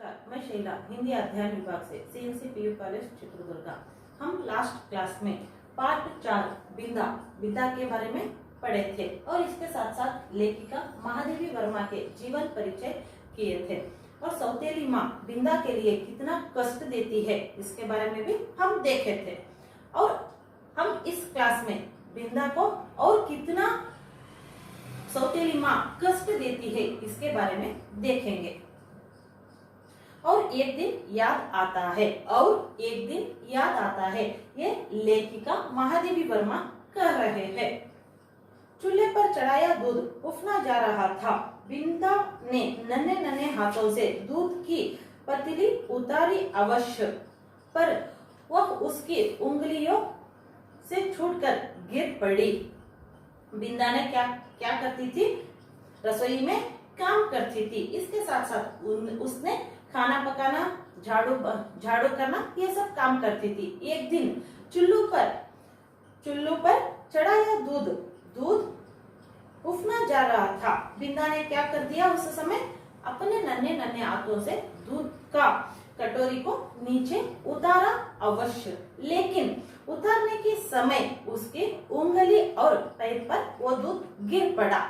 नमस्कार, मैं शैला हिंदी अध्ययन विभाग से सीएनसी पीयू कॉलेज चित्रदुर्गा। हम लास्ट क्लास में पार्ट 4 बिंदा बिंदा के बारे में पढ़े थे और इसके साथ साथ लेखिका महादेवी वर्मा के जीवन परिचय किए थे और सौतेली माँ बिंदा के लिए कितना कष्ट देती है इसके बारे में भी हम देखे थे। और हम इस क्लास में बिंदा को और कितना सौतेली माँ कष्ट देती है इसके बारे में देखेंगे। और एक दिन याद आता है ये लेखिका महादेवी वर्मा कह रहे हैं। चूल्हे पर चढ़ाया दूध उफना जा रहा था। बिंदा ने नन्हे नन्हे हाथों से दूध की पतीली उतारी अवश्य, पर वह उसकी उंगलियों से छूटकर गिर पड़ी। बिंदा ने क्या करती थी? रसोई में काम करती थी। इसके साथ साथ उसने खाना पकाना, झाड़ू करना, ये सब काम करती थी। एक दिन चुल्लू पर चढ़ाया दूध उफना जा रहा था। बिंदा ने क्या कर दिया? उस समय अपने नन्हे नन्हे हाथों से दूध का कटोरी को नीचे उतारा अवश्य, लेकिन उतारने के समय उसकी उंगली और पैर पर वो दूध गिर पड़ा।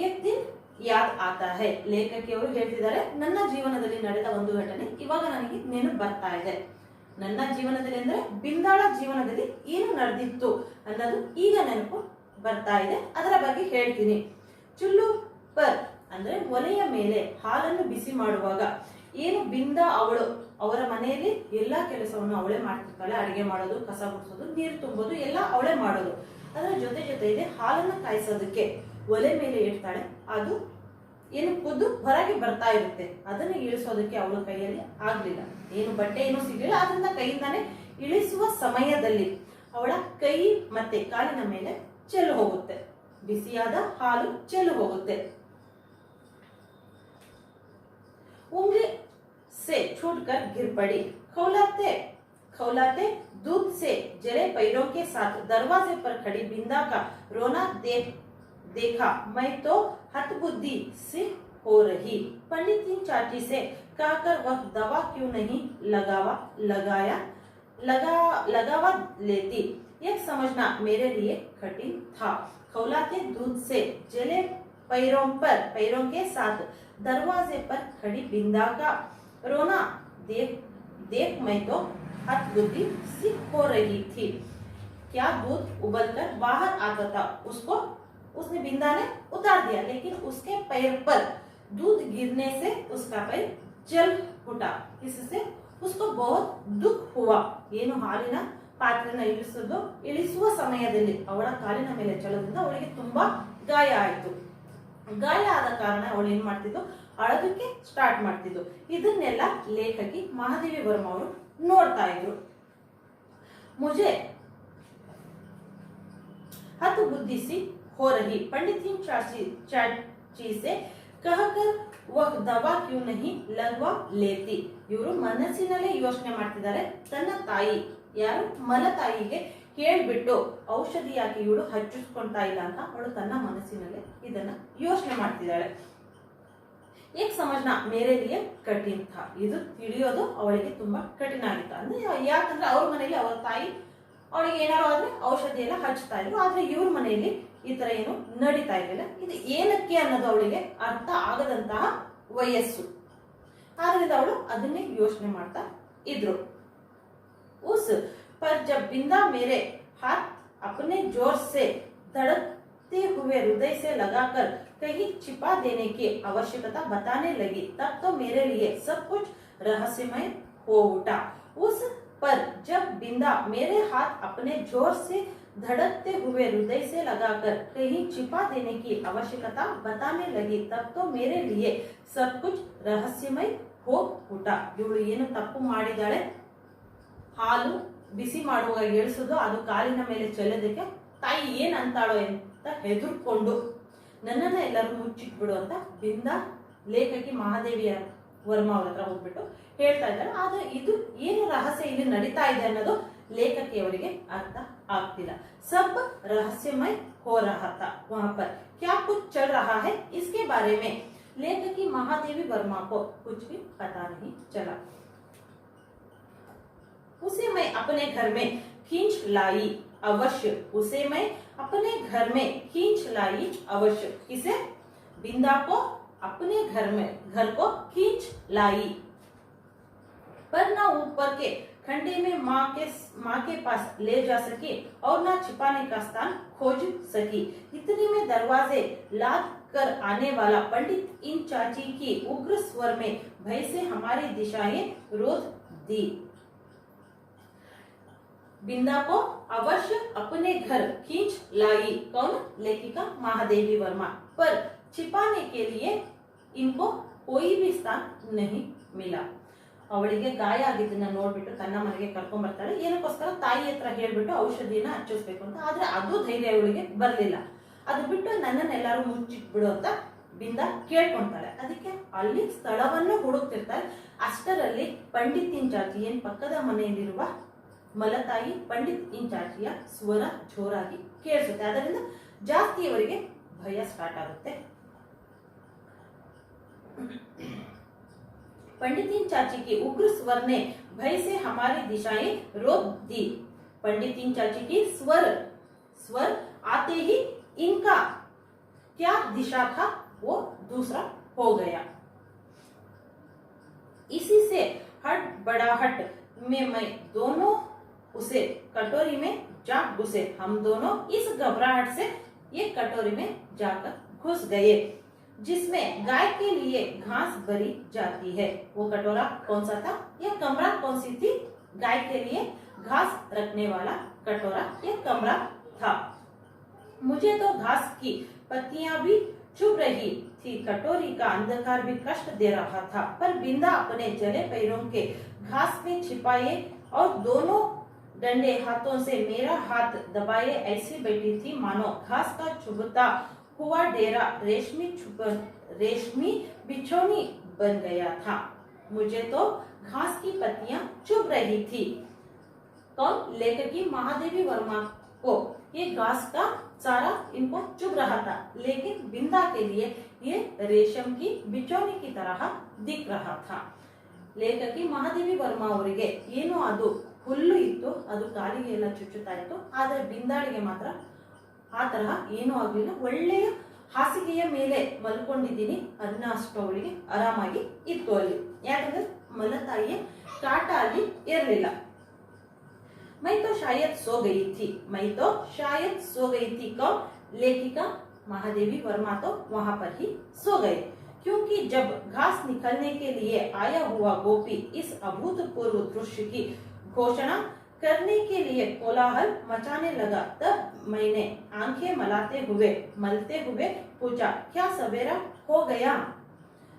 एक दिन ಯಾದ ಆತಾ ಹೈ ಲೇಖಕಿಯವರು ಹೇಳ್ತಿದ್ದಾರೆ, ನನ್ನ ಜೀವನದಲ್ಲಿ ನಡೆದ ಒಂದು ಘಟನೆ ಇವಾಗ ನನಗೆ ನೆನಪು ಬರ್ತಾ ಇದೆ. ನನ್ನ ಜೀವನದಲ್ಲಿ ಅಂದ್ರೆ ಬಿಂದಾಳ ಜೀವನದಲ್ಲಿ ಏನು ನಡೆದಿತ್ತು ಅನ್ನೋದು ಈಗ ನೆನಪು ಬರ್ತಾ ಇದೆ. ಅದರ ಬಗ್ಗೆ ಹೇಳ್ತೀನಿ. ಚುಲ್ಲು ಪರ್ ಅಂದ್ರೆ ಒಲೆಯ ಮೇಲೆ ಹಾಲನ್ನು ಬಿಸಿ ಮಾಡುವಾಗ ಏನು ಬಿಂದಾ ಅವರ ಮನೆಯಲ್ಲಿ ಎಲ್ಲಾ ಕೆಲಸವನ್ನು ಅವಳೇ ಮಾಡ್ತಿರ್ತಾಳೆ. ಅಡಿಗೆ ಮಾಡೋದು, ಕಸ ಗುಡಿಸೋದು, ನೀರು ತುಂಬೋದು ಎಲ್ಲ ಅವಳೇ ಮಾಡೋದು. ಅದರ ಜೊತೆಗೆ ಹಾಲನ್ನು ಕಾಯಿಸೋದಕ್ಕೆ ಒಲೆ ಮೇಲೆ ಇಡ್ತಾಳೆ. ಅದು ಏನು ಕುದ್ದು ಹೊರಗೆ ಬರ್ತಾ ಇರುತ್ತೆ. ಅದನ್ನು ಇಳಿಸೋದಕ್ಕೆ ಅವಳ ಕೈಯಲ್ಲಿ ಆಗ್ಲಿಲ್ಲ. ಏನು ಬಟ್ಟೆ ಏನು ಸಿಗಲಿಲ್ಲ. ಅದರಿಂದ ಕೈಯಿಂದಾನೆ ಇಳಿಸುವ ಸಮಯದಲ್ಲಿ ಅವಳ ಕೈ ಮತ್ತೆ ಕಾಲಿನ ಮೇಲೆ ಚೆಲ್ಲು ಹೋಗುತ್ತೆ. ಬಿಸಿಯಾದ ಹಾಲು ಚೆಲ್ಲು ಹೋಗುತ್ತೆ. उंगली से छूटकर गिर पड़ी। खौलाते दूध से जले पैरों के साथ दरवाजे पर खड़ी बिंदा का रोना देखा मैं तो हतबुद्धि से हो रही। पंडित चाची से कहकर वह दवा क्यों नहीं लगावा लेती, यह समझना मेरे लिए कठिन था। खौलाते दूध से जले पैरों के साथ दरवाजे पर खड़ी बिंदा का रोना देख मैं तो हतबुद्धि सी हो रही थी। क्या दूध उबलकर बाहर आता था, उसने बिंदा ने उतार दिया, लेकिन उसके पैर पर दूध गिरने से उसका पैर जल उठा। इससे उसको बहुत दुख हुआ। ಏನು ಹಾಲಿನ ಪಾತ್ರೆನ ಇಳಿಸುವ ಸಮಯದಲ್ಲಿ ಅವಳ ಕಾಲಿನ ಮೇಲೆ ಚಲೋದ್ರಿಂದ ಅವಳಿಗೆ ತುಂಬಾ ಗಾಯ ಆಯಿತು. ಗಾಯ ಆದ ಕಾರಣ ಅವಳು ಏನ್ ಮಾಡ್ತಿದ್ದು? ಅಳೋದಕ್ಕೆ ಸ್ಟಾರ್ಟ್ ಮಾಡ್ತಿದ್ದು. ಇದನ್ನೆಲ್ಲ ಲೇಖಕಿ ಮಹಾದೇವಿ ವರ್ಮ ಅವರು ನೋಡ್ತಾ ಇದ್ರು. ಮುಜೆ हतबुद्धि सी हो रही। पंडित चाची से कहकर वह दवा क्यों नहीं लगवा लेती। ಇವರು ಮನಸ್ಸಿನಲ್ಲೇ ಯೋಚನೆ ಮಾಡ್ತಿದ್ದಾರೆ. ತನ್ನ ತಾಯಿ ಯಾರು ಮಲತಾಯಿಗೆ ಕೇಳ್ಬಿಟ್ಟು ಔಷಧಿ ಯಾಕೆ ಇವಳು ಹಚ್ಚಿಸ್ಕೊಂತಾ ಇಲ್ಲ ಅಂತ ಅವಳು ತನ್ನ ಮನಸ್ಸಿನಲ್ಲೇ ಇದನ್ನ ಯೋಚನೆ ಮಾಡ್ತಿದ್ದಾಳೆ. ಏಕ್ ಸಮಜ್ನಾ ಮೇರೆ ಲಿಯೆ ಕಠಿನ್ ಥಾ. ಇದು ತಿಳಿಯೋದು ಅವಳಿಗೆ ತುಂಬಾ ಕಠಿಣ ಆಗಿತ್ತು. ಅಂದ್ರೆ ಯಾಕಂದ್ರೆ ಅವ್ರ ಮನೆಯಲ್ಲಿ ಅವರ ತಾಯಿ ಅವಳಿಗೆ ಏನಾರು ಆದ್ರೆ ಔಷಧಿ ಎಲ್ಲ ಹಚ್ತಾ ಇದ್ರು. ಆದ್ರೆ ಇವ್ರ ಮನೆಯಲ್ಲಿ ಈ ತರ ಏನು ನಡೀತಾ ಇರಲಿಲ್ಲ. ಇದು ಏನಕ್ಕೆ ಅನ್ನೋದು ಅವಳಿಗೆ ಅರ್ಥ ಆಗದಂತಹ ವಯಸ್ಸು. ಆದ್ರಿಂದ ಅವಳು ಅದನ್ನೇ ಯೋಚನೆ ಮಾಡ್ತಾ ಇದ್ರು. उस पर जब बिंदा मेरे हाथ अपने जोर से धड़कते हुए हृदय से लगाकर कहीं छिपा देने की आवश्यकता बताने लगी, तब तो मेरे लिए सब कुछ रहस्यमय हो उठा। उस पर जब बिंदा मेरे हाथ अपने जोर से धड़कते हुए हृदय से लगाकर कहीं छिपा देने की आवश्यकता बताने लगी, तब तो मेरे लिए सब कुछ रहस्यमय हो उठा। ಇವಳು ಏನು ತಪ್ಪು ಮಾಡಿದಾಳೆ? ಹಾಲು ಬಿಸಿ ಮಾಡುವಾಗ ಇಳಿಸೋದು, ಅದು ಕಾಲಿನ ಮೇಲೆ ಚೆಲ್ಲೋದಕ್ಕೆ ತಾಯಿ ಏನ್ ಅಂತಾಳೋ ಅಂತ ಹೆದರ್ಕೊಂಡು ನನ್ನನ್ನ ಎಲ್ಲರೂ ಮುಚ್ಚಿಟ್ಬಿಡು ಅಂತ ಬಿಂದಾ ಲೇಖಕಿ ಮಹಾದೇವಿಯ ವರ್ಮಾ ಅವ್ರ ಹತ್ರ ಹೋಗ್ಬಿಟ್ಟು ಹೇಳ್ತಾ ಇದ್ದಾರೆ. ಆದ್ರೆ ಇದು ಏನು ರಹಸ್ಯ ಇಲ್ಲಿ ನಡೀತಾ ಇದೆ ಅನ್ನೋದು ಲೇಖಕಿಯವರಿಗೆ ಅರ್ಥ ಆಗ್ತಿಲ್ಲ. सब रहस्यमय हो रहा था वहां पर। क्या कुछ चल रहा है इसके बारे में लेखकी महादेवी वर्मा को कुछ भी पता नहीं चला। उसे मैं अपने घर में खींच लाई अवश्य, उसे मैं अपने घर में खींच लाई अवश्य। किसे? बिंदा को अपने घर को खींच लाई, पर ना ऊपर के खंडे में माँ के पास ले जा सकी और ना छिपाने का स्थान खोज सकी। इतने में दरवाजे लाद कर आने वाला पंडित इन चाची की उग्र स्वर में भय से हमारी दिशाएं रोक दी। बिंदा को अवश्य अपने घर खींच लाई, कौन? लेखिका महादेवी वर्मा, पर छिपाने के लिए इनको कोई भी स्थान नहीं मिला। ಅವಳಿಗೆ ಗಾಯ ಆಗಿದ್ದನ್ನ ನೋಡ್ಬಿಟ್ಟು ತನ್ನ ಮನೆಗೆ ಕರ್ಕೊಂಡ್ ಬರ್ತಾಳೆ, ಏನಕ್ಕೋಸ್ಕರ ತಾಯಿ ಹತ್ರ ಹೇಳ್ಬಿಟ್ಟು ಔಷಧಿನ ಹಚ್ಚಿಸ್ಬೇಕು ಅಂತ. ಆದ್ರೆ ಅದು ಧೈರ್ಯ ಅವಳಿಗೆ ಬರ್ಲಿಲ್ಲ. ಅದು ಬಿಟ್ಟು ನನ್ನನ್ನೆಲ್ಲಾರು ಮುಚ್ಚಿಟ್ಬಿಡು ಅಂತ ಬಿಂದ ಕೇಳ್ಕೊಂತಾಳೆ. ಅದಕ್ಕೆ ಅಲ್ಲಿ ಸ್ಥಳವನ್ನು ಹುಡುಕ್ತಿರ್ತಾರೆ. ಅಷ್ಟರಲ್ಲಿ ಪಂಡಿತ್ ಇಂಚಾಚಿ, ಏನ್ ಪಕ್ಕದ ಮನೆಯಲ್ಲಿರುವ ಮಲತಾಯಿ ಪಂಡಿತ್ ಇಂಚಾಚಿಯ ಸ್ವರ ಜೋರಾಗಿ ಕೇಳಿಸುತ್ತೆ. ಅದರಿಂದ ಜಾಸ್ತಿ ಅವರಿಗೆ ಭಯ ಸ್ಟಾರ್ಟ್ ಆಗುತ್ತೆ. पंडित चाची की उग्र स्वर ने भय से हमारी दिशाएं रोक दी। पंडित चाची की स्वर आते ही इनका क्या दिशा था वो दूसरा हो गया। इसी से हड़बड़ाहट में मैं दोनों उसे कटोरी में जा घुसे। हम दोनों इस घबराहट से ये कटोरी में जाकर घुस गए जिसमें गाय के लिए घास भरी जाती है। वो कटोरा कौन सा था? यह कमरा कौन सी थी? गाय के लिए घास रखने वाला कटोरा, यह कमरा था। मुझे तो घास की पत्तियां भी चुभ रही थी, कटोरी का अंधकार भी कष्ट दे रहा था। पर बिंदा अपने जले पैरों के घास में छिपाए और दोनों डंडे हाथों से मेरा हाथ दबाए ऐसी बैठी थी मानो घास का चुभता हुआ डेरा रेशमी बिछोनी बन गया था। मुझे तो घास की पत्तियां चुभ रही थी। कौन? लेखकी महादेवी वर्मा को ये घास का चारा इनको चुभ रहा था, लेकिन बिंदा के लिए ये रेशम की बिछोनी की तरह दिख रहा था। लेखकी महादेवी वर्मा ಅವರಿಗೆ ಏನೋ ಅದು ಹುಲ್ಲು ಇತ್ತು, ಅದು ಕಾಲಿಗೆ ಎಲ್ಲ ಚುಚ್ಚುತ್ತಾ ಇತ್ತು. ಆದರೆ ಬಿಂದಾಳಿಗೆ ಮಾತ್ರ ಆ ತರಹ ಏನೂ ಆಗ್ಲಿಲ್ಲ. ಒಳ್ಳೆಯ ಹಾಸಿಗೆಯ ಮೇಲೆ ಮಲ್ಕೊಂಡಿದ್ದೀನಿ ಅದನ್ನ ಅಷ್ಟು ಅವಳಿಗೆ ಆರಾಮಾಗಿ ಇತ್ತು ಅಲ್ಲಿ. ಯಾಕಂದ್ರೆ ಮಲತಾಯಿಯ ಕಾಟ ಅಲ್ಲಿ ಇರಲಿಲ್ಲ. मैं तो शायद सो गई थी कौन? लेखिका महादेवी वर्मा तो वहां पर ही सो गए, क्योंकि जब घास निकलने के लिए आया हुआ गोपी इस अभूतपूर्व दृश्य की घोषणा करने के लिए कोलाहल मचाने लगा, तब मैंने आंखें मलते हुए पूछा, क्या सवेरा हो गया?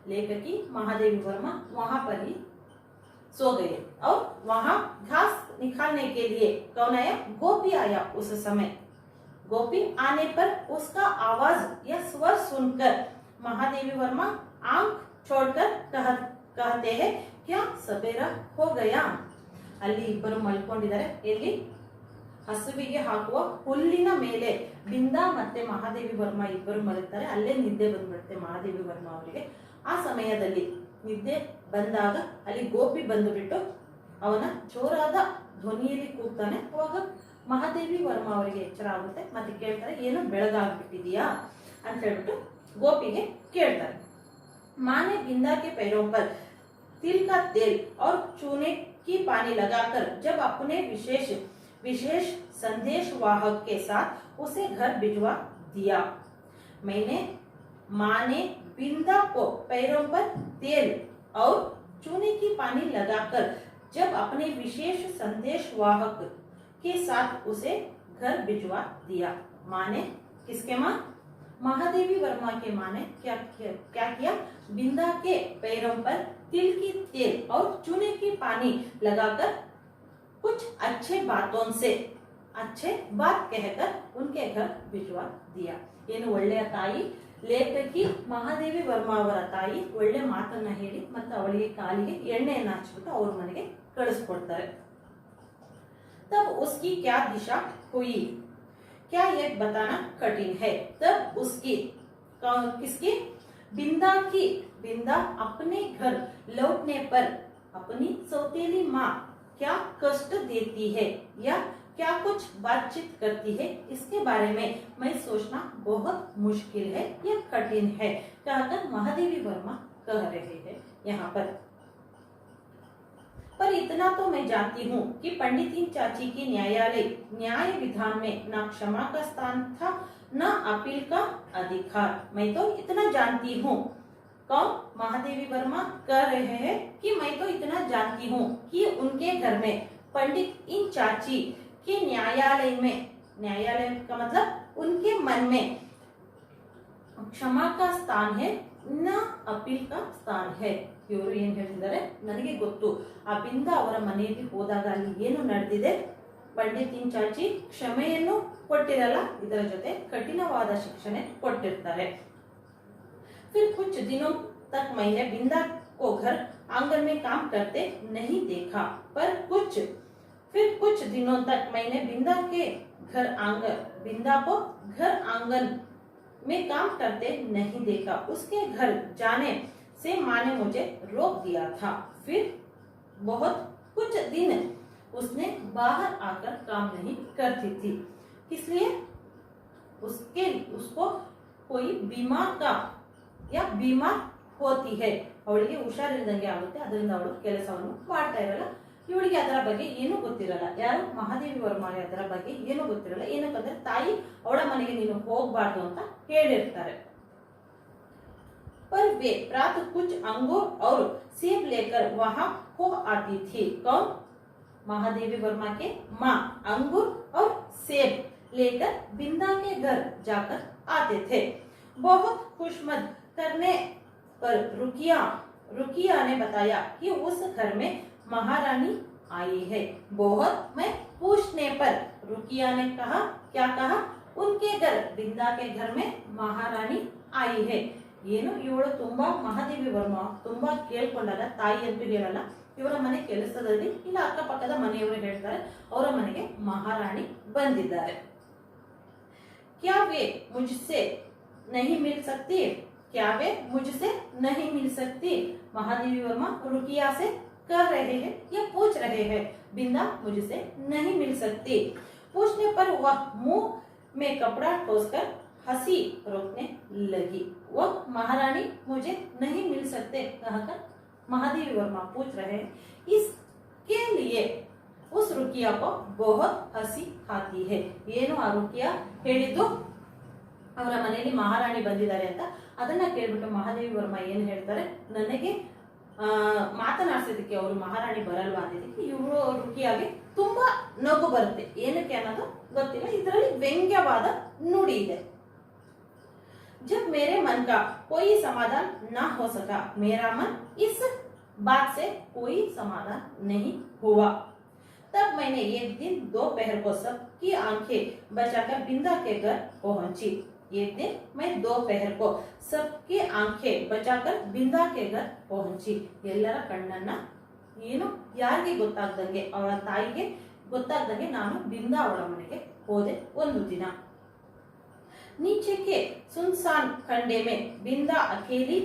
लेखकी महादेवी वर्मा वहां पर ही सो गए और वहां घास निकालने के लिए कौन आया? गोपी आया। उस समय गोपी आने पर उसका आवाज या स्वर सुनकर महादेवी वर्मा आंख छोड़कर कहते हैं, क्या सवेरा हो गया? ಅಲ್ಲಿ ಇಬ್ಬರು ಮಲ್ಕೊಂಡಿದ್ದಾರೆ. ಎಲ್ಲಿ? ಹಸುವಿಗೆ ಹಾಕುವ ಹುಲ್ಲಿನ ಮೇಲೆ ಬಿಂದಾ ಮತ್ತೆ ಮಹಾದೇವಿ ವರ್ಮಾ ಇಬ್ಬರು ಮಲಗ್ತಾರೆ. ಅಲ್ಲೇ ನಿದ್ದೆ ಬಂದ್ಬಿಡುತ್ತೆ ಮಹಾದೇವಿ ವರ್ಮಾ ಅವರಿಗೆ. ಆ ಸಮಯದಲ್ಲಿ ನಿದ್ದೆ ಬಂದಾಗ ಅಲ್ಲಿ ಗೋಪಿ ಬಂದುಬಿಟ್ಟು ಅವನ ಜೋರಾದ ಧ್ವನಿಯಲ್ಲಿ ಕೂಗ್ತಾನೆ. ಅವಾಗ ಮಹಾದೇವಿ ವರ್ಮಾ ಅವರಿಗೆ ಎಚ್ಚರ ಆಗುತ್ತೆ. ಮತ್ತೆ ಕೇಳ್ತಾರೆ, ಏನು ಬೆಳಗಾಗ್ಬಿಟ್ಟಿದೀಯಾ ಅಂತ ಹೇಳ್ಬಿಟ್ಟು ಗೋಪಿಗೆ ಕೇಳ್ತಾರೆ. ಮಾನೆ बिंदा के पैरों पर तिल का तेल और चूने की पानी लगाकर जब अपने विशेष संदेश वाहक के साथ उसे घर भिजवा दिया। माँ ने बिंदा को पैरों पर तेल और चूने की पानी लगाकर जब अपने विशेष संदेश वाहक के साथ उसे घर भिजवा दिया। माँ ने, किसके माँ? महादेवी वर्मा के माँ ने क्या किया? बिंदा के पैरों पर तिल की तेल और चूने की पानी लगाकर कुछ अच्छे बात कहकर उनके घर भिजवा दिया। ಏನು ಒಳ್ಳೆಯ ತಾಯಿ ಲೇಖಕಿ ಮಹಾದೇವಿ ವರ್ಮಾ ಅವರ ತಾಯಿ ಒಳ್ಳೆ ಮಾತನ್ನ ಹೇಳಿ ಮತ್ತೆ ಅವಳಿಗೆ ಕಾಲಿಗೆ ಎಣ್ಣೆಯನ್ನು ಹಚ್ಚಿಬಿಟ್ಟು ಅವ್ರ ಮನೆಗೆ ಕಳಿಸ್ಕೊಡ್ತಾರೆ. तब उसकी क्या दिशा हुई, क्या यह बताना कठिन है। तब उसकी किसकी बिंदा अपने घर लौटने पर अपनी सौतेली माँ क्या कष्ट देती है या क्या कुछ बातचीत करती है, इसके बारे में मैं सोचना बहुत मुश्किल है या कठिन है, कहकर महादेवी वर्मा कह रहे हैं यहाँ पर इतना तो मैं जानती हूँ कि पंडितीन चाची की न्याय विधान में न क्षमा का स्थान था न अपील का अधिकार। मैं तो इतना जानती हूँ। कौन? महादेवी वर्मा कह रहे हैं कि मैं तो इतना जानती हूँ कि उनके घर में पंडित इन चाची के न्यायालय का मतलब उनके मन में क्षमा का स्थान है न अपील का स्थान है। ಇವರು ಏನ್ ಹೇಳ್ತಿದ್ದಾರೆ, ನನಗೆ ಗೊತ್ತು ಆ ಬಿಂದ ಅವರ ಮನೆಯಲ್ಲಿ ಹೋದಾಗ ಅಲ್ಲಿ ಏನು ನಡೆದಿದೆ, पंडितीन चाची ಕ್ಷಮೆಯನ್ನು ಕೊಟ್ಟಿರಲ್ಲ, ಇದರ ಜೊತೆ ಕಠಿಣವಾದ ಶಿಕ್ಷೆ ಕೊಟ್ಟಿರ್ತಾರೆ। फिर कुछ दिनों तक मैंने बिंदा को घर आंगन में काम करते नहीं देखा, फिर कुछ दिनों तक मैंने बिंदा को घर आंगन में काम करते नहीं देखा। उसके घर जाने से माँ ने मुझे रोक दिया था। फिर बहुत कुछ दिन उसने बाहर आकर काम नहीं करती थी, इसलिए उसको कोई बीमार होती है, ಅವಳಿಗೆ ಹುಷಾರಿಲ್ಲದಂಗೆ ಆಗುತ್ತೆ, ಅದರಿಂದ ಅವಳು ಕೆಲಸವನ್ನು ಮಾಡ್ತಾ ಇರಲ್ಲ। ಇವಳಿಗೆ ಅದರ ಬಗ್ಗೆ ಏನು ಗೊತ್ತಿರಲ್ಲ, ಯಾರು ಮಹಾದೇವಿ ವರ್ಮಾಗೆ ಅದರ ಬಗ್ಗೆ ಏನು ಗೊತ್ತಿರಲ್ಲ। ಏನಕ್ಕಂದ್ರೆ ತಾಯಿ ಅವಳ ಮನೆಗೆ ನೀನು ಹೋಗಬಾರ್ದು ಅಂತ ಹೇಳಿರ್ತಾರೆ। पर वे प्रातः कुछ अंगूर और सेब लेकर वहां हो आती थी। कौन? महादेवी वर्मा के माँ अंगूर और सेब लेकर बिंदा के घर जाकर आते थे। बहुत खुशमद करने पर रुकिया ने बताया कि उस घर में महारानी आई है। बहुत में पूछने पर रुकिया ने कहा, क्या कहा? उनके घर बिंदा के घर में महारानी आई है। ಏನು ಇವಳು ತುಂಬಾ ಮಹಾದೇವಿ ವರ್ಮ ತುಂಬಾ ಕೇಳ್ಕೊಂಡಾಗ ತಾಯಿ ಅಂತೂ ಹೇಳಲ್ಲ, ಇವರ ಮನೆ ಕೆಲಸದಲ್ಲಿ ಇಲ್ಲ ಅಕ್ಕಪಕ್ಕದ ಮನೆಯವರು ಹೇಳ್ತಾರೆ ಅವರ ಮನೆಗೆ ಮಹಾರಾಣಿ ಬಂದಿದ್ದಾರೆ। क्या वे मुझसे नहीं मिल सकती? महादेवी वर्मा रुकिया से कह रहे हैं या पूछ रहे हैं, बिंदा मुझसे नहीं मिल सकती। पूछने पर वह मुंह में कपड़ा ठोसकर हंसी रोकने लगी। वह महारानी मुझे नहीं मिल सकते कहकर महादेवी वर्मा पूछ रहे हैं, इसके लिए उस रुकिया को बहुत हंसी आती है। ಏನು ಆ रुकिया ಹೇಳಿದ್ದು ಅವರ ಮನೆಯಲ್ಲಿ ಮಹಾರಾಣಿ ಬಂದಿದ್ದಾರೆ ಅಂತ, ಅದನ್ನ ಕೇಳ್ಬಿಟ್ಟು ಮಹಾದೇವಿ ವರ್ಮ ಏನ್ ಹೇಳ್ತಾರೆ, ನನಗೆ ಮಾತನಾಡಿಸೋದಕ್ಕೆ ಅವರು ಮಹಾರಾಣಿ ಬರಲ್ವಾ ಅಂದಿದ್ದಕ್ಕೆ ಇವರು ರುಕಿಯಾಗೆ ತುಂಬಾ ನಗು ಬರುತ್ತೆ, ಏನಕ್ಕೆ ಅನ್ನೋದು ಗೊತ್ತಿಲ್ಲ, ಇದರಲ್ಲಿ ವ್ಯಂಗ್ಯವಾದ ನುಡಿ ಇದೆ। जब मेरे मन का कोई समाधान न हो सका, मेरा मन इस बात से कोई समाधान नहीं हुआ, तब मैंने एक दिन दोपहर को सबकी आंखें बचाकर बिंदा के घर पहुंची। एक दिन मैं दोपहर को सबके आंखें बचाकर बिंदा के घर पहुंची। ಎಲ್ಲರ ಕಣ್ಣನ್ನ ಏನು ಯಾರಿಗೆ ಗೊತ್ತಾಗದಂಗೆ, ಅವಳ ತಾಯಿಗೆ ಗೊತ್ತಾಗದಂಗೆ ನಾನು ಬಿಂದಾ ಅವಳ ಮನೆಗೆ ಹೋದೆ ಒಂದು ದಿನ। नीचे के सुनसान खंडे में बिंदा अकेली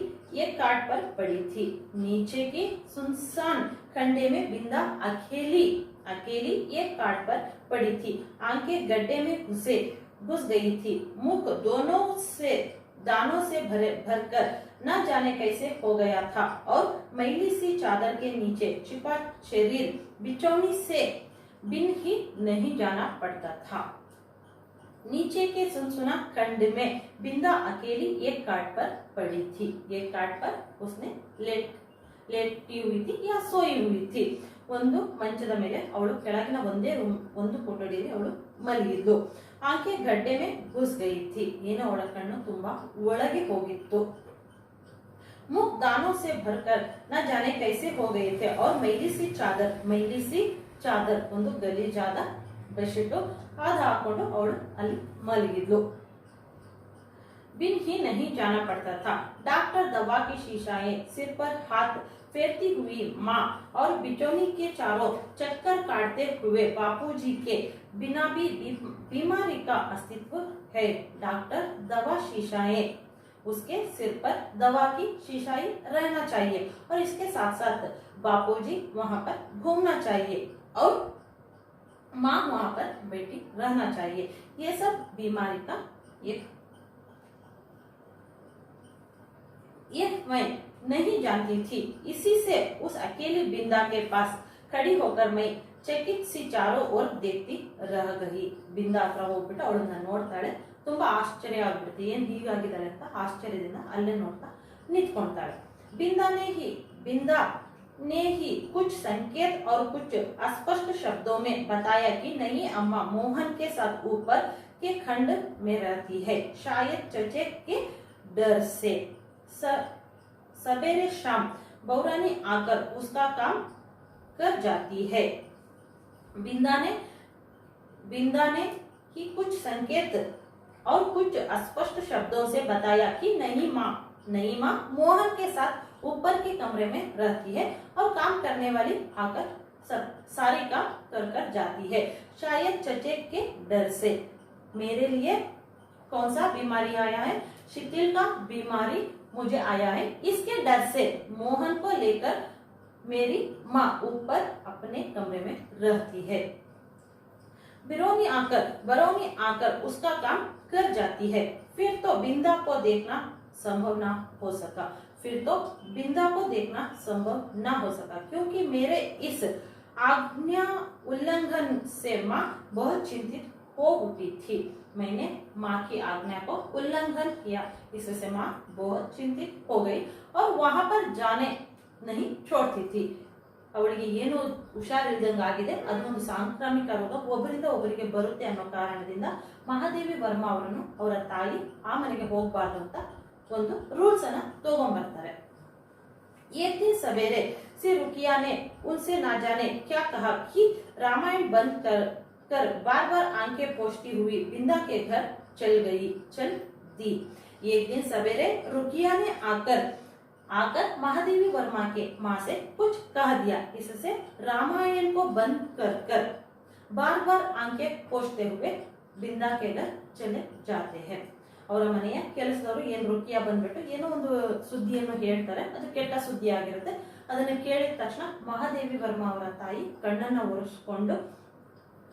एक काट पर पड़ी थी। नीचे के सुनसान खंडे में बिंदा अकेली एक काट पर पड़ी थी। आंखें गड्ढे में घुस गई थी। मुख दानों से भरकर न जाने कैसे हो गया था और मैली सी चादर के नीचे छिपा शरीर बिछौनी से बिन ही नहीं जाना पड़ता था। नीचे के सुनसुना खंड में बिंदा अकेली एक काट पर पड़ी थी। एक काट पर उसने लेटी हुई थी या सोई हुई थी। ಒಂದು ಮಂಚದ ಮೇಲೆ ಅವಳು ಕೆಳಗಿನ ಒಂದು ಕೊಠಡಿಯಲ್ಲಿ ಅವಳು ಮಲಗಿದ್ಲು। ಆಕೆ ಗಡ್ಡೆ ಮೇ घुस गई थी, ಏನೋ ಅವಳ ಕಣ್ಣು ತುಂಬಾ ಒಳಗೆ ಹೋಗಿತ್ತು। मुख दानों से भरकर न जाने कैसे हो गए थे और मैली सी चादर ಒಂದು ಗಲೀಜಾದ ಬೆಡ್ಶೀಟ್ ಅದು ಹಾಕೊಂಡು ಅವಳು ಅಲ್ಲಿ ಮಲಗಿದ್ಲು। बिन ही नहीं जाना पड़ता था। डॉक्टर दवा की शीशाएं सिर पर हाथ फेरती हुई माँ और बिचौनी के चारों चक्कर काटते हुए बापूजी के बिना भी बीमारी का अस्तित्व है। डॉक्टर दवा शीशाएं उसके सिर पर दवा की शीशाई रहना चाहिए और इसके साथ साथ बापूजी वहां पर घूमना चाहिए और माँ वहां पर बैठी रहना चाहिए। ये सब बीमारी का ये मैं नहीं जानती थी। इसी से उस अकेली बिंदा के पास खड़ी होकर मैं चकित सी चारों ओर देखती रह गई। बिंदा ಹತ್ರ ಹೋಗ್ಬಿಟ್ಟು ಅವಳನ್ನ ನೋಡ್ತಾಳೆ, ತುಂಬಾ ಆಶ್ಚರ್ಯ ಆಗ್ಬಿಡುತ್ತೆ, ಏನ್ ಹೀಗಾಗಿದ್ದಾಳೆ ಅಂತ ಆಶ್ಚರ್ಯದಿಂದ ಅಲ್ಲೇ ನೋಡ್ತಾ ನಿಂತ್ಕೊಂತಾಳೆ। बिंदा ने ही कुछ संकेत और कुछ अस्पष्ट शब्दों में बताया कि नहीं अम्मा मोहन के साथ ऊपर के खंड में रहती है, शायद चचे के डर से। सवेरे शाम बहुरानी आकर उसका काम कर जाती है। बिंदा ने ही कुछ संकेत और कुछ अस्पष्ट शब्दों से बताया कि नहीं माँ मोहन के साथ ऊपर के कमरे में रहती है और काम करने वाली आकर सारी काम कर जाती है, शायद चचे के डर से। मेरे लिए कौन सा बीमारी आया है? शिथिल का बीमारी मुझे आया है, इसके डर से मोहन को लेकर मेरी माँ ऊपर अपने कमरे में रहती है। बरौनी आकर उसका काम कर जाती है। फिर तो बिंदा को देखना संभव ना हो सका क्योंकि मेरे इस आज्ञा उल्लंघन से माँ बहुत चिंतित हो उठी थी। मैंने माँ की आज्ञा को उल्लंघन किया, इससे माँ बहुत चिंतित हो गई और वहां पर जाने नहीं छोड़ती थी। ಅವಳಿಗೆ ಏನು ಹುಷಾರಿಲ್ದಂಗಾಗಿದೆ, ಅದೊಂದು ಸಾಂಕ್ರಾಮಿಕ ರೋಗ ಒಬ್ಬರಿಂದ ಒಬ್ಬರಿಗೆ ಬರುತ್ತೆ ಅನ್ನೋ ಕಾರಣದಿಂದ ಮಹಾದೇವಿ ವರ್ಮಾ ಅವರನ್ನು ಅವರ ತಾಯಿ ಆ ಮನೆಗೆ ಹೋಗಬಾರ್ದು ಅಂತ ಒಂದು ರೂಲ್ಸ್ ಅನ್ನ ತಗೊಂಡ್ಬರ್ತಾರೆ। एक दिन सवेरे से रुकिया ने उनसे ना जाने क्या कहा कि रामायण बंद कर बार आंखें पोंछती हुई बिंदा के घर चल दी। एक दिन सवेरे रुकिया ने आकर महादेवी वर्मा के माँ से कुछ कह दिया, इससे रामायण को बंद कर बार आंखें पोंछते हुए बिंदा के घर चले जाते हैं। ಅವರ ಮನೆಯ ಕೆಲಸದವರು ಏನು ರುಕಿಯಾ ಬಂದ್ಬಿಟ್ಟು ಏನೋ ಒಂದು ಸುದ್ದಿಯನ್ನು ಹೇಳ್ತಾರೆ, ಅದು ಕೆಟ್ಟ ಸುದ್ದಿ ಆಗಿರುತ್ತೆ। ಅದನ್ನು ಕೇಳಿದ ತಕ್ಷಣ ಮಹಾದೇವಿ ವರ್ಮಾ ಅವರ ತಾಯಿ ಕಣ್ಣನ್ನ ಒರೆಸ್ಕೊಂಡು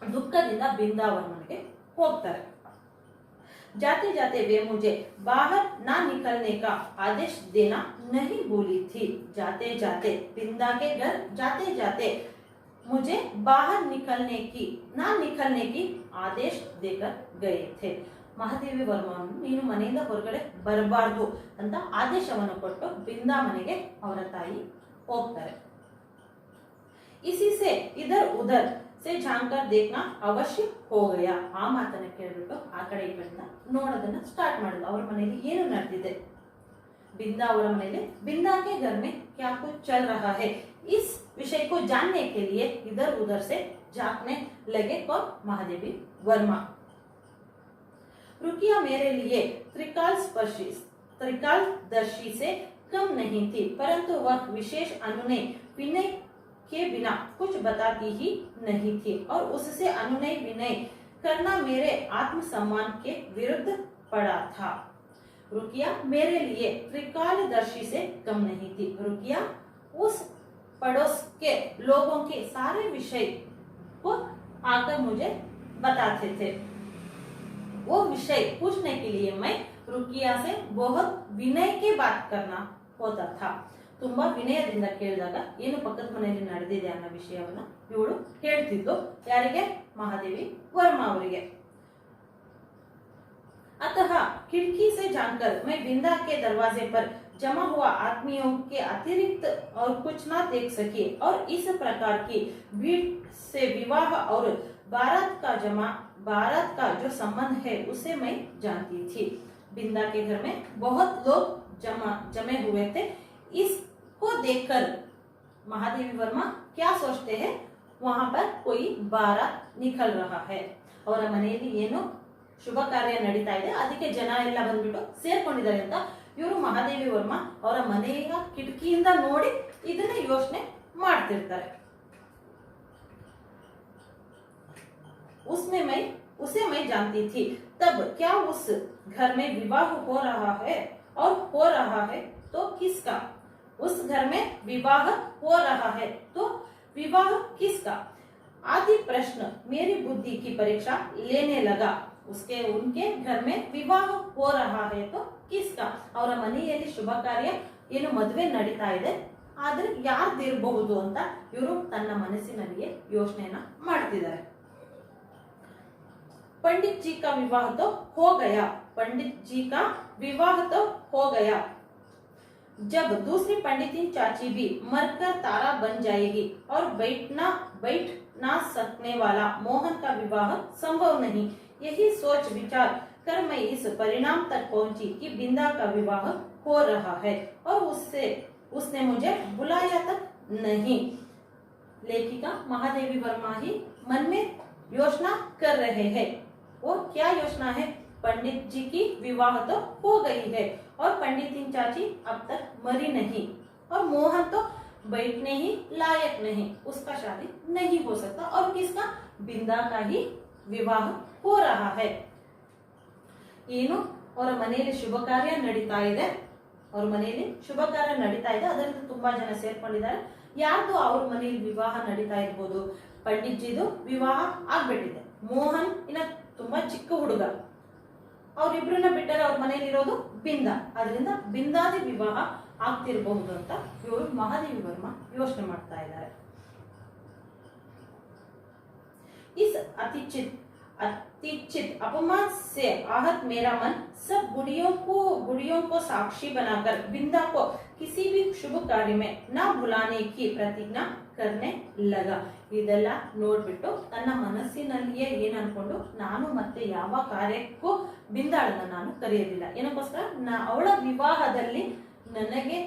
ದುಃಖದಿಂದ बिंदा ಅವರ ಮನೆಗೆ ಹೋಗ್ತಾರೆ। जाते जाते वे मुझे बाहर ना निकलने का आदेश देना नहीं भूली थी। जाते जाते बिंदा के घर जाते मुझे बाहर ना निकलने की आदेश देकर गए थे। ಮಹಾದೇವಿ ವರ್ಮಾ ನೀನು ಮನೆಯಿಂದ ಹೊರಗಡೆ ಬರಬಾರ್ದು ಅಂತ ಆದೇಶವನ್ನು ಕೊಟ್ಟು बिंदा ಮನೆಗೆ ಅವರ ತಾಯಿ ಹೋಗ್ತಾರೆ। इसी से इधर उधर से झांककर देखना अवश्य हो गया। ಆ ಮಾತನ್ನ ಕೇಳಿಬಿಟ್ಟು ಆ ಕಡೆ ಈ ಕಡೆಯಿಂದ ನೋಡೋದನ್ನ ಸ್ಟಾರ್ಟ್ ಮಾಡಿದ್ರು, ಅವರ ಮನೆಯಲ್ಲಿ ಏನು ನಡೆದಿದೆ। बिंदा ಅವರ ಮನೆಯಲ್ಲಿ बिंदा के घर में क्या कुछ चल रहा है, इस विषय को जानने के लिए इधर उधर से झांकने लगे कौन? महादेवी वर्मा। रुकिया मेरे लिए त्रिकालदर्शी से कम नहीं थी, परंतु वह विशेष अनुनय विनय के बिना कुछ बताती ही नहीं थी और उससे अनुनय विनय करना मेरे आत्मसम्मान के विरुद्ध पड़ा था। रुकिया मेरे लिए त्रिकालदर्शी से कम नहीं थी। रुकिया उस पड़ोस के लोगों के सारे विषय को आकर मुझे बताते थे। वो विषय पूछने के लिए मैं रुकिया से बहुत विनय के बात करना होता था। ತುಂಬಾ ವಿನಯದಿಂದ ಕೇಳಿದಾಗ ಏನು ಪಕ್ಕದ ಮನೆಯಲ್ಲಿ ನಡೆದಿದೆ ಅನ್ನೋ ವಿಷಯವನ್ನ ಇವಳು ಹೇಳ್ತಿದ್ದು ಯಾರಿಗೆ? ಮಹಾದೇವಿ ವರ್ಮಾ ಅವರಿಗೆ। अतः खिड़की से झांककर मैं बिंदा के दरवाजे पर जमा हुआ आदमियों के अतिरिक्त और कुछ ना देख सकी और इस प्रकार की भीड़ से विवाह और बारात का जो संबंध है उसे मैं जानती थी। बिंदा के घर में बहुत लोग जमे हुए थे। इसको देखकर महादेवी वर्मा क्या सोचते हैं? वहां पर कोई बारात निकल रहा है, ಅವರ ಮನೆಯಲ್ಲಿ ಏನು ಶುಭ ಕಾರ್ಯ ನಡೀತಾ ಇದೆ, ಅದಕ್ಕೆ ಜನ ಎಲ್ಲ ಬಂದ್ಬಿಟ್ಟು ಸೇರ್ಕೊಂಡಿದ್ದಾರೆ ಅಂತ ಇವರು ಮಹಾದೇವಿ ವರ್ಮಾ ಅವರ ಮನೆಯ ಕಿಟಕಿಯಿಂದ ನೋಡಿ ಇದನ್ನ ಯೋಚನೆ ಮಾಡ್ತಿರ್ತಾರೆ। उसे मैं जानती थी, तब क्या उस घर में विवाह हो रहा है और हो रहा है तो किसका। उस घर में विवाह हो रहा है तो विवाह किसका। आदि प्रश्न मेरी बुद्धि की परीक्षा लेने लगा। उनके घर में विवाह हो रहा है तो किसका। ಅವರ ಮನೆಯಲ್ಲಿ ಶುಭ ಕಾರ್ಯ ಏನು ಮದುವೆ ನಡೀತಾ ಇದೆ, ಆದ್ರೆ ಯಾರ್ದಿರಬಹುದು ಅಂತ ಇವರು ತನ್ನ ಮನಸ್ಸಿನಲ್ಲಿಯೇ ಯೋಚನೆಯನ್ನ ಮಾಡ್ತಿದ್ದಾರೆ. पंडित जी का विवाह तो हो गया. पंडित जी का विवाह तो हो गया. जब दूसरी पंडितिन चाची भी मरकर तारा बन जाएगी और बैठ ना सकने वाला मोहन का विवाह संभव नहीं. यही सोच विचार कर मैं इस परिणाम तक पहुंची कि बिंदा का विवाह हो रहा है और उसने मुझे बुलाया तक नहीं. लेखिका महादेवी वर्मा ही मन में योजना कर रहे हैं. वो क्या योजना है। पंडित जी की विवाह तो हो गई है और पंडितिन चाची अब तक मरी नहीं और मोहन तो बैठने ही लायक नहीं, उसका शादी नहीं हो सकता और किसका, बिंदा का ही विवाह हो रहा है. ಏನು ಅವರ ಮನೆಯಲ್ಲಿ ಶುಭ ಕಾರ್ಯ ನಡೀತಾ ಇದೆ, ಅದರಿಂದ ತುಂಬಾ ಜನ ಸೇರ್ಕೊಂಡಿದ್ದಾರೆ. ಯಾರ್ದು ಅವ್ರ ಮನೆಯಲ್ಲಿ ವಿವಾಹ ನಡೀತಾ ಇರ್ಬೋದು, ಪಂಡಿತ್ ಜಿದು ವಿವಾಹ ಆಗ್ಬಿಟ್ಟಿದೆ, ಮೋಹನ್ ಇನ್ನ ತುಂಬಾ ಚಿಕ್ಕ ಹುಡುಗ, ಅವ್ರಿಬ್ರನ್ನ ಬಿಟ್ಟರೆ ಅವ್ರ ಮನೆಯಲ್ಲಿ ಇರೋದು ಬಿಂದಾ, ಅದರಿಂದ ಬಿಂದಾದಿ ವಿವಾಹ ಆಗ್ತಿರಬಹುದು ಅಂತ ಇವರು ಮಹಾದೇವಿ ವರ್ಮ ಯೋಚನೆ ಮಾಡ್ತಾ ಇದ್ದಾರೆ. इस अतिचित अपमान से आहत मेरा मन सब गुड़ियों को साक्षी बनाकर बिंदा को किसी भी शुभ कार्य में न भुलाने की प्रतिज्ञा करने लगा. ಇದೆಲ್ಲ ನೋಡ್ಬಿಟ್ಟು ತನ್ನ ಮನಸ್ಸಿನಲ್ಲಿಯೇ ಏನ್ ಅನ್ಕೊಂಡು, ನಾನು ಮತ್ತೆ ಯಾವ ಕಾರ್ಯಕ್ಕೂ ಬಿಂದಾಳನ್ನ ನಾನು ಕರೆಯೋದಿಲ್ಲ. ಏನಕ್ಕೋಸ್ಕರ, ಅವಳ ವಿವಾಹದಲ್ಲಿ ನನಗೆ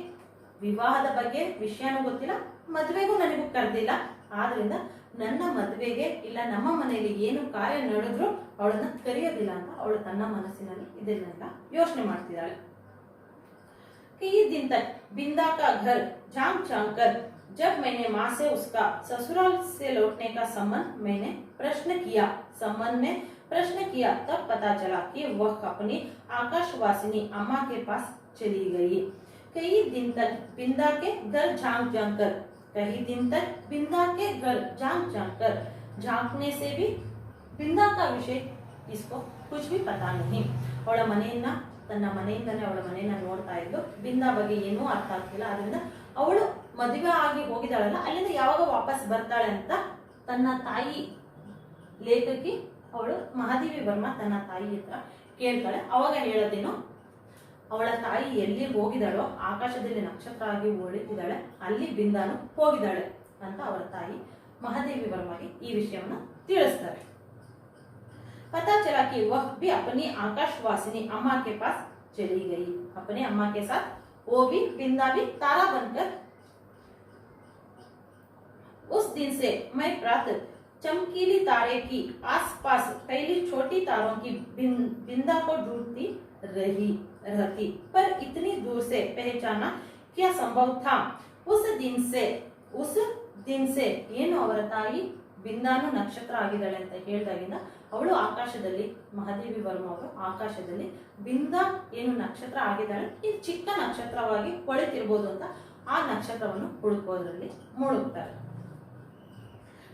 ವಿವಾಹದ ಬಗ್ಗೆ ವಿಷಯನೂ ಗೊತ್ತಿಲ್ಲ, ಮದುವೆಗೂ ನನಗೂ ಕರೆದಿಲ್ಲ, ಆದ್ರಿಂದ ನನ್ನ ಮದುವೆಗೆ ಇಲ್ಲ ನಮ್ಮ ಮನೆಯಲ್ಲಿ ಏನು ಕಾರ್ಯ ನಡೆದ್ರು ಅವಳನ್ನ ಕರೆಯೋದಿಲ್ಲ ಅಂತ ಅವಳು ತನ್ನ ಮನಸ್ಸಿನಲ್ಲಿ ಇದನ್ನೆಲ್ಲ ಯೋಚನೆ ಮಾಡ್ತಿದ್ದಾಳೆ. कई दिन तक बिंदा का घर झांक झांक कर जब मैंने माँ से उसका ससुराल से लौटने का संबंध में प्रश्न किया तब पता चला कि वह अपनी आकाशवासिनी अम्मा के पास चली गई. कई दिन तक बिंदा के घर झांक झांक कर, कई दिन तक बिंदा के घर झांक झांक कर, झांकने से भी बिंदा का विषय इसको कुछ भी पता नहीं. ಅವಳ ಮನೆಯನ್ನ ತನ್ನ ಮನೆಯಿಂದನೇ ಅವಳ ಮನೆಯನ್ನ ನೋಡ್ತಾ ಇದ್ದು ಬಿಂದಾ ಬಗ್ಗೆ ಏನೂ ಅರ್ಥ ಆಗ್ತಿಲ್ಲ. ಅದರಿಂದ ಅವಳು ಮದುವೆ ಆಗಿ ಹೋಗಿದ್ದಾಳಲ್ಲ, ಅಲ್ಲಿಂದ ಯಾವಾಗ ವಾಪಸ್ ಬರ್ತಾಳೆ ಅಂತ ತನ್ನ ತಾಯಿ ಲೇಖಕಿ ಅವಳು ಮಹಾದೇವಿ ವರ್ಮಾ ತನ್ನ ತಾಯಿ ಹತ್ರ ಕೇಳ್ತಾಳೆ. ಅವಾಗ ಹೇಳೋದೇನು, ಅವಳ ತಾಯಿ ಎಲ್ಲಿ ಹೋಗಿದ್ದಾಳೋ ಆಕಾಶದಲ್ಲಿ ನಕ್ಷತ್ರ ಆಗಿ ಹೊಳಿತಿದ್ದಾಳೆ, ಅಲ್ಲಿ ಬಿಂದಾನು ಹೋಗಿದ್ದಾಳೆ ಅಂತ ಅವರ ತಾಯಿ ಮಹಾದೇವಿ ವರ್ಮಾಗೆ ಈ ವಿಷಯವನ್ನ ತಿಳಿಸ್ತಾರೆ. पता चला कि वह भी अपनी आकाशवासिनी अम्मा के पास चली गई. अपने अम्मा के साथ वो भी बिंदा भी तारा बनकर. उस दिन से मैं प्रातः चमकीली तारे की आसपास फैली छोटी तारों की बिंदा को ढूंढती रहती, पर इतनी दूर से पहचाना क्या संभव था. उस दिन से ಏನು ಅವರ ತಾಯಿ ಬಿಂದಾನು ನಕ್ಷತ್ರ ಆಗಿದ್ದಾಳೆ ಅಂತ ಹೇಳಿದಾಗಿಂದ ಅವಳು ಆಕಾಶದಲ್ಲಿ, ಮಹಾದೇವಿ ವರ್ಮಾ ಅವರು ಆಕಾಶದಲ್ಲಿ ಬಿಂದಾ ಏನು ನಕ್ಷತ್ರ ಆಗಿದ್ದಾಳೆ, ಈ ಚಿಕ್ಕ ನಕ್ಷತ್ರವಾಗಿ ಹೊಳಿತಿರ್ಬೋದು ಅಂತ ಆ ನಕ್ಷತ್ರವನ್ನು ಹುಡುಕೋದ್ರಲ್ಲಿ ಮುಳುಗ್ತಾರೆ.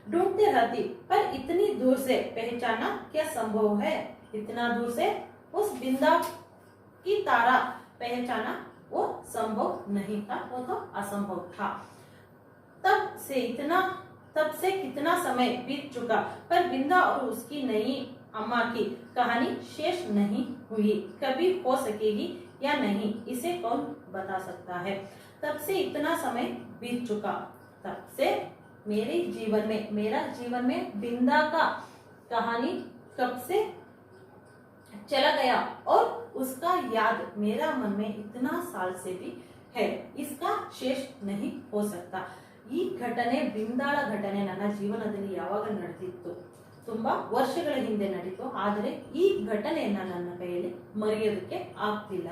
ढूंढते रहती पर इतनी दूर से पहचाना क्या संभव है. इतना दूर से उस बिंदा की तारा पहचाना वो संभव नहीं था, वो तो असंभव था. तब से कितना समय बीत चुका पर बिंदा और उसकी नई अम्मा की कहानी शेष नहीं हुई. कभी हो सकेगी या नहीं, इसे कौन बता सकता है. तब से इतना समय बीत चुका, तब से मेरा जीवन में बिंदा का कहानी कब से चला गया और उसका याद मेरा मन में इतना साल से भी है, इसका शेष नहीं हो सकता. ಈ ಘಟನೆ, ಬಿಂದಾಳ ಘಟನೆ ನನ್ನ ಜೀವನದಲ್ಲಿ ಯಾವಾಗ ನಡೆದಿತ್ತು, ತುಂಬಾ ವರ್ಷಗಳ ಹಿಂದೆ ನಡೀತು, ಆದರೆ ಈ ಘಟನೆಯನ್ನ ನನ್ನ ಕೈಯಲ್ಲಿ ಮರೆಯೋದಕ್ಕೆ ಆಗ್ತಿಲ್ಲ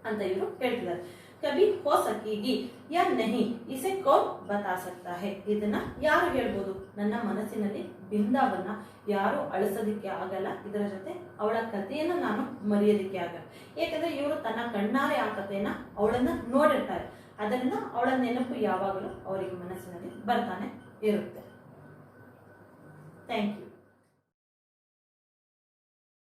ಅಂತ ಇವರು ಹೇಳ್ತಿದ್ದಾರೆ. कभी हो सकेगी या नहीं, इसे कौन बता सकता है? ಇದನ್ನ ಯಾರು ಹೇಳ್ಬೋದು? ನನ್ನ ಮನಸ್ಸಿನಲ್ಲಿ ಬಿಂದಾವನ್ನ ಯಾರು ಅಳಿಸೋದಕ್ಕೆ ಆಗಲ್ಲ, ಇದರ ಜೊತೆ ಅವಳ ಕಥೆಯನ್ನ ನಾನು ಮರೆಯೋದಕ್ಕೆ ಆಗಲ್ಲ. ಯಾಕಂದ್ರೆ ಇವರು ತನ್ನ ಕಣ್ಣಾರೆ ಆ ಕಥೆಯನ್ನ ಅವಳನ್ನ ನೋಡಿರ್ತಾರೆ, ಅದರಿಂದ ಅವಳ ನೆನಪು ಯಾವಾಗಲೂ ಅವರಿಗೆ ಮನಸ್ಸಿನಲ್ಲಿ ಬರ್ತಾನೆ ಇರುತ್ತೆ. Thank you.